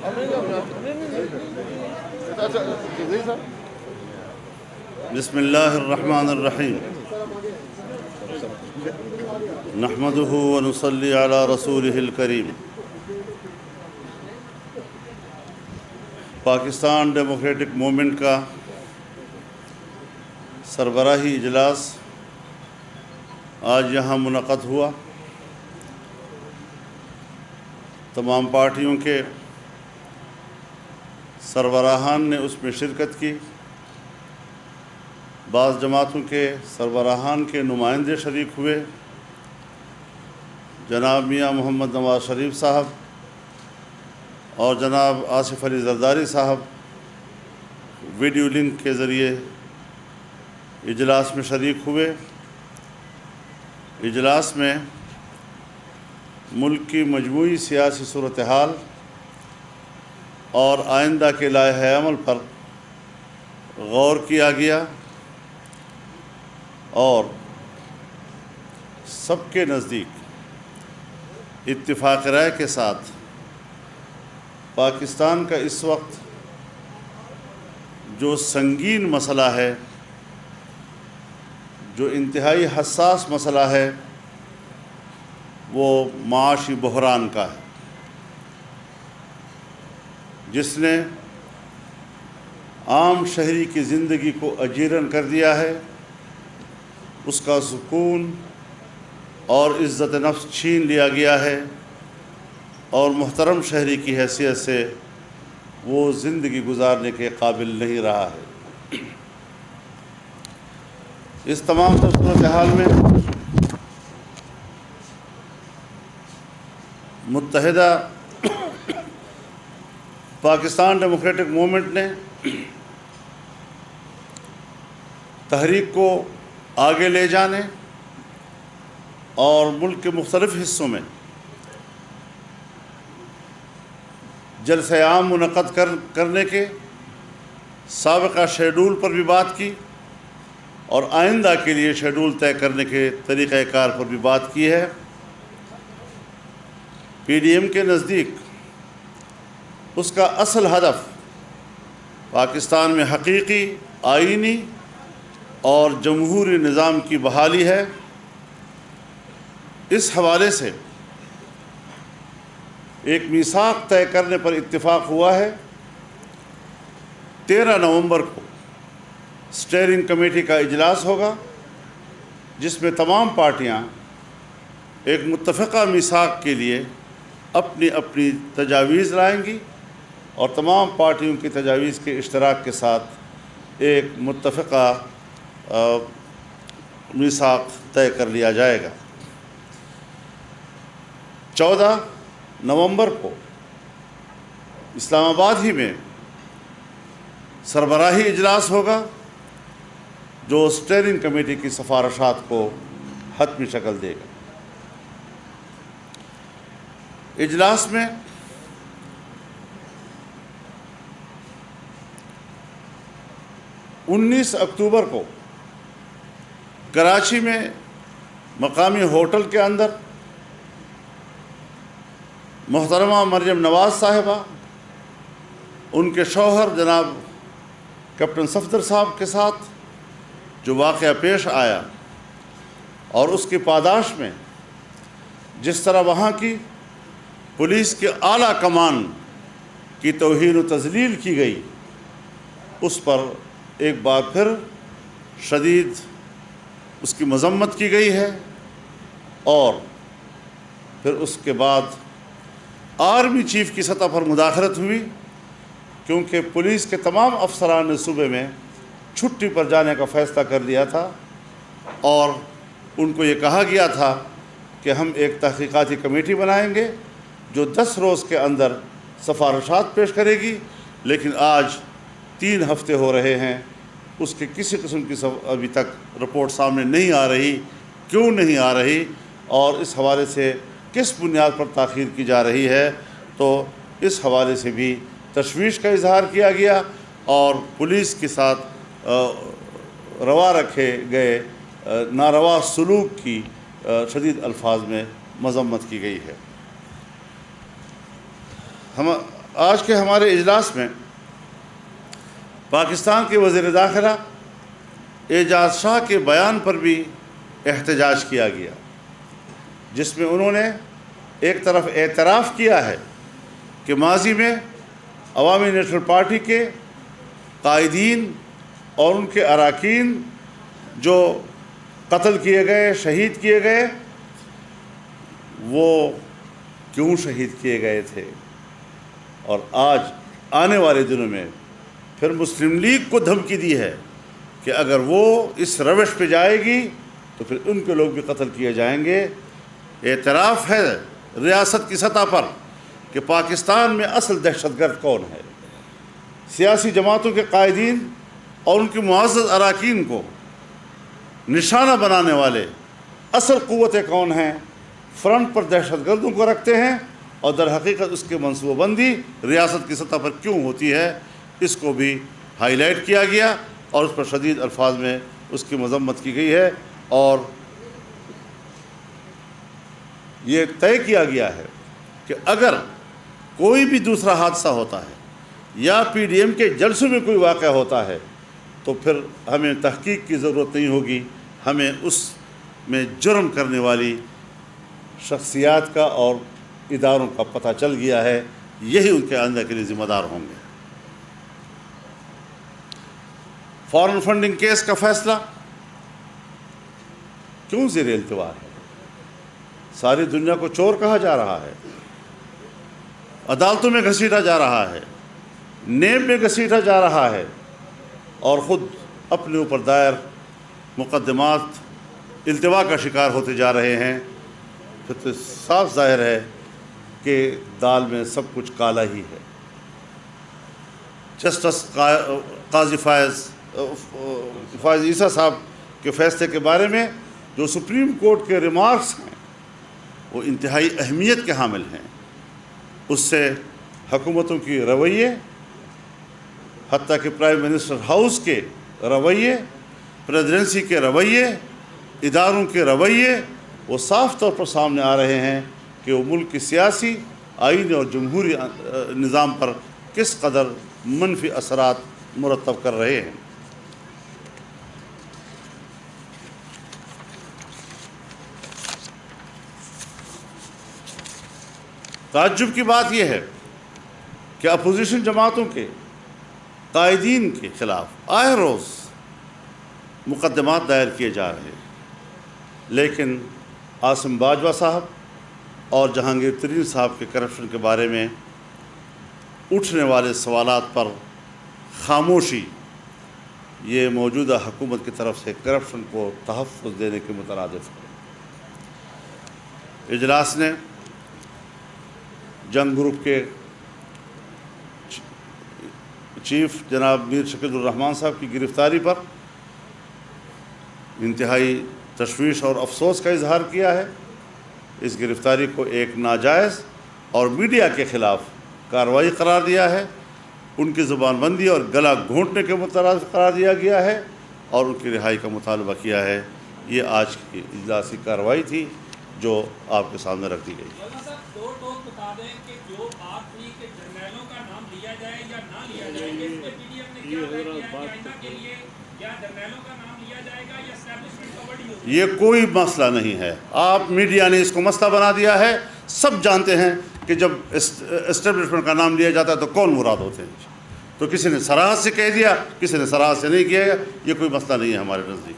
بسم اللہ الرحمن الرحیم نحمدہ ونصلی علی رسولہ الکریم۔ پاکستان ڈیموکریٹک موومنٹ کا سربراہی اجلاس آج یہاں منعقد ہوا۔ تمام پارٹیوں کے سربراہان نے اس میں شرکت کی۔ بعض جماعتوں کے سربراہان کے نمائندے شریک ہوئے، جناب میاں محمد نواز شریف صاحب اور جناب آصف علی زرداری صاحب ویڈیو لنک کے ذریعے اجلاس میں شریک ہوئے۔ اجلاس میں ملک کی مجموعی سیاسی صورتحال اور آئندہ کے لائحہ عمل پر غور کیا گیا اور سب کے نزدیک اتفاق رائے کے ساتھ پاکستان کا اس وقت جو سنگین مسئلہ ہے، جو انتہائی حساس مسئلہ ہے، وہ معاشی بحران کا ہے، جس نے عام شہری کی زندگی کو اجیرن کر دیا ہے، اس کا سکون اور عزت نفس چھین لیا گیا ہے اور محترم شہری کی حیثیت سے وہ زندگی گزارنے کے قابل نہیں رہا ہے۔ اس تمام صورتحال میں متحدہ پاکستان ڈیموکریٹک موومنٹ نے تحریک کو آگے لے جانے اور ملک کے مختلف حصوں میں جلسہ عام منعقد کرنے کے سابقہ شیڈول پر بھی بات کی اور آئندہ کے لیے شیڈول طے کرنے کے طریقہ کار پر بھی بات کی ہے۔ پی ڈی ایم کے نزدیک اس کا اصل ہدف پاکستان میں حقیقی آئینی اور جمہوری نظام کی بحالی ہے۔ اس حوالے سے ایک میثاق طے کرنے پر اتفاق ہوا ہے۔ 13 نومبر کو اسٹیئرنگ کمیٹی کا اجلاس ہوگا، جس میں تمام پارٹیاں ایک متفقہ میثاق کے لیے اپنی اپنی تجاویز لائیں گی اور تمام پارٹیوں کی تجاویز کے اشتراک کے ساتھ ایک متفقہ میثاق طے کر لیا جائے گا۔ 14 نومبر کو اسلام آباد ہی میں سربراہی اجلاس ہوگا، جو اسٹیئرنگ کمیٹی کی سفارشات کو حتمی شکل دے گا۔ اجلاس میں انیس اکتوبر کو کراچی میں مقامی ہوٹل کے اندر محترمہ مریم نواز صاحبہ، ان کے شوہر جناب کیپٹن صفدر صاحب کے ساتھ جو واقعہ پیش آیا اور اس کی پاداش میں جس طرح وہاں کی پولیس کے اعلیٰ کمان کی توہین و تذلیل کی گئی، اس پر ایک بار پھر شدید اس کی مذمت کی گئی ہے۔ اور پھر اس کے بعد آرمی چیف کی سطح پر مداخلت ہوئی، کیونکہ پولیس کے تمام افسران نے صوبے میں چھٹی پر جانے کا فیصلہ کر لیا تھا اور ان کو یہ کہا گیا تھا کہ ہم ایک تحقیقاتی کمیٹی بنائیں گے جو 10 روز کے اندر سفارشات پیش کرے گی، لیکن آج 3 ہفتے ہو رہے ہیں، اس کے کسی قسم کی ابھی تک رپورٹ سامنے نہیں آ رہی۔ کیوں نہیں آ رہی اور اس حوالے سے کس بنیاد پر تاخیر کی جا رہی ہے؟ تو اس حوالے سے بھی تشویش کا اظہار کیا گیا اور پولیس کے ساتھ روا رکھے گئے ناروا سلوک کی شدید الفاظ میں مذمت کی گئی ہے۔ آج کے ہمارے اجلاس میں پاکستان کے وزیر داخلہ اعجاز شاہ کے بیان پر بھی احتجاج کیا گیا، جس میں انہوں نے ایک طرف اعتراف کیا ہے کہ ماضی میں عوامی نیشنل پارٹی کے قائدین اور ان کے اراکین جو قتل کیے گئے، شہید کیے گئے، وہ کیوں شہید کیے گئے تھے، اور آج آنے والے دنوں میں پھر مسلم لیگ کو دھمکی دی ہے کہ اگر وہ اس روش پہ جائے گی تو پھر ان کے لوگ بھی قتل کیے جائیں گے۔ اعتراف ہے ریاست کی سطح پر کہ پاکستان میں اصل دہشت گرد کون ہے، سیاسی جماعتوں کے قائدین اور ان کے معزز اراکین کو نشانہ بنانے والے اصل قوتیں کون ہیں، فرنٹ پر دہشت گردوں کو رکھتے ہیں، اور در حقیقت اس کے منصوبہ بندی ریاست کی سطح پر کیوں ہوتی ہے، اس کو بھی ہائی لائٹ کیا گیا اور اس پر شدید الفاظ میں اس کی مذمت کی گئی ہے، اور یہ طے کیا گیا ہے کہ اگر کوئی بھی دوسرا حادثہ ہوتا ہے یا پی ڈی ایم کے جلسوں میں کوئی واقعہ ہوتا ہے تو پھر ہمیں تحقیق کی ضرورت نہیں ہوگی، ہمیں اس میں جرم کرنے والی شخصیات کا اور اداروں کا پتہ چل گیا ہے، یہی ان کے آئندہ کے لیے ذمہ دار ہوں گے۔ فارن فنڈنگ کیس کا فیصلہ کیوں زیر التوا ہے؟ ساری دنیا کو چور کہا جا رہا ہے، عدالتوں میں گھسیٹا جا رہا ہے، نیب میں گھسیٹا جا رہا ہے، اور خود اپنے اوپر دائر مقدمات التوا کا شکار ہوتے جا رہے ہیں۔ پھر تو صاف ظاہر ہے کہ دال میں سب کچھ کالا ہی ہے۔ جسٹس قاضی فائز عیسیٰ صاحب کے فیصلے کے بارے میں جو سپریم کورٹ کے ریمارکس ہیں وہ انتہائی اہمیت کے حامل ہیں۔ اس سے حکومتوں کی رویے، حتیٰ کہ پرائم منسٹر ہاؤس کے رویے، پریزیڈنسی کے رویے، اداروں کے رویے، وہ صاف طور پر سامنے آ رہے ہیں کہ وہ ملک کی سیاسی، آئینی اور جمہوری نظام پر کس قدر منفی اثرات مرتب کر رہے ہیں۔ تعجب کی بات یہ ہے کہ اپوزیشن جماعتوں کے قائدین کے خلاف آئے روز مقدمات دائر کیے جا رہے ہیں، لیکن عاصم باجوہ صاحب اور جہانگیر ترین صاحب کے کرپشن کے بارے میں اٹھنے والے سوالات پر خاموشی یہ موجودہ حکومت کی طرف سے کرپشن کو تحفظ دینے کے مترادف ہے۔ اجلاس نے جنگ گروپ کے چیف جناب میر شکیل الرحمان صاحب کی گرفتاری پر انتہائی تشویش اور افسوس کا اظہار کیا ہے۔ اس گرفتاری کو ایک ناجائز اور میڈیا کے خلاف کارروائی قرار دیا ہے، ان کی زبان بندی اور گلا گھونٹنے کے مترادف قرار دیا گیا ہے، اور ان کی رہائی کا مطالبہ کیا ہے۔ یہ آج کی اجلاسی کارروائی تھی جو آپ کے سامنے رکھ دی گئی۔ یہ کوئی مسئلہ نہیں ہے، آپ میڈیا نے اس کو مسئلہ بنا دیا ہے۔ سب جانتے ہیں کہ جب اسٹیبلشمنٹ کا نام لیا جاتا ہے تو کون مراد ہوتے ہیں، تو کسی نے صراحت سے کہہ دیا، کسی نے صراحت سے نہیں کیا، یہ کوئی مسئلہ نہیں ہے ہمارے نزدیک۔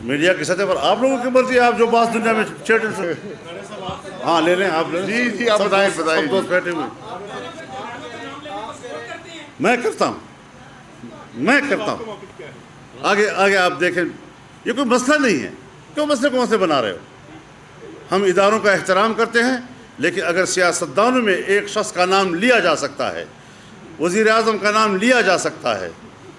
میڈیا کی سطح پر آپ لوگوں کی مرضی ہے، آپ جو بات دنیا میں چھیڑ سے ہاں لے لیں، آپ لے لیں۔ جی آپ بتائیں۔ سب دوست بیٹھے ہوئے میں کرتا ہوں آگے آپ دیکھیں، یہ کوئی مسئلہ نہیں ہے، کیوں مسئلے کو مسئلے بنا رہے ہو؟ ہم اداروں کا احترام کرتے ہیں، لیکن اگر سیاستدانوں میں ایک شخص کا نام لیا جا سکتا ہے، وزیر اعظم کا نام لیا جا سکتا ہے،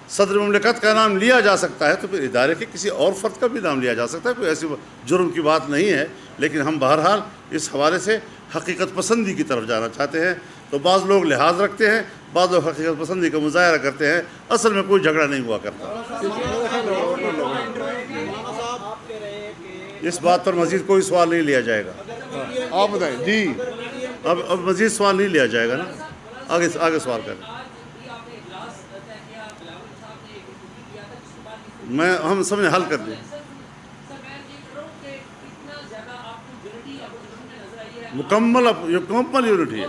صدر مملکت کا نام لیا جا سکتا ہے، تو پھر ادارے کے کسی اور فرد کا بھی نام لیا جا سکتا ہے۔ کوئی ایسی جرم کی بات نہیں ہے، لیکن ہم بہرحال اس حوالے سے حقیقت پسندی کی طرف جانا چاہتے ہیں۔ تو بعض لوگ لحاظ رکھتے ہیں، بعض لوگ حقیقت پسندی کا مظاہرہ کرتے ہیں، اصل میں کوئی جھگڑا نہیں ہوا کرتا۔ اس بات پر مزید کوئی سوال نہیں لیا جائے گا۔ آپ بتائیں جی. اب مزید سوال نہیں لیا جائے گا نا, آگے سوال کریں. ہم سب نے حل کر دیا. مکمل یونٹی ہے.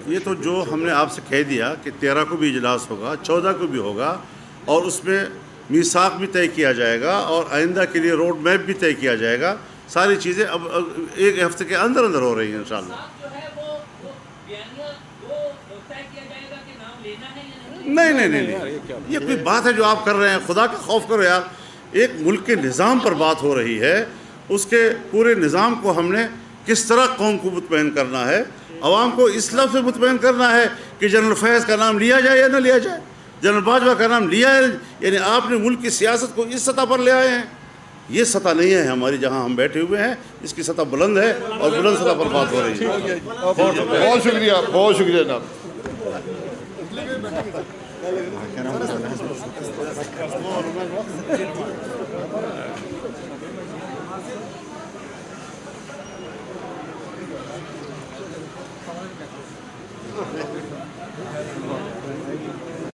یہ تو جو ہم نے آپ سے کہہ دیا کہ 13 کو بھی اجلاس ہوگا, 14 کو بھی ہوگا, اور اس میں میثاق بھی طے کیا جائے گا اور آئندہ کے لیے روڈ میپ بھی طے کیا جائے گا. ساری چیزیں اب ایک ہفتے کے اندر ہو رہی ہیں انشاءاللہ. نہیں, یہ کوئی بات ہے جو آپ کر رہے ہیں؟ خدا کا خوف کرو یار. ایک ملک کے نظام پر بات ہو رہی ہے, اس کے پورے نظام کو ہم نے کس طرح قوم کو مطمئن کرنا ہے, عوام کو اس لفظ سے مطمئن کرنا ہے کہ جنرل فیض کا نام لیا جائے یا نہ لیا جائے. جنرل باجوہ کا نام لیا ہے, یعنی آپ نے ملک کی سیاست کو اس سطح پر لے آئے ہیں. یہ سطح نہیں ہے ہماری جہاں ہم بیٹھے ہوئے ہیں, اس کی سطح بلند ہے اور بلند سطح پر بات ہو رہی ہے. بہت شکریہ, بہت شکریہ جناب.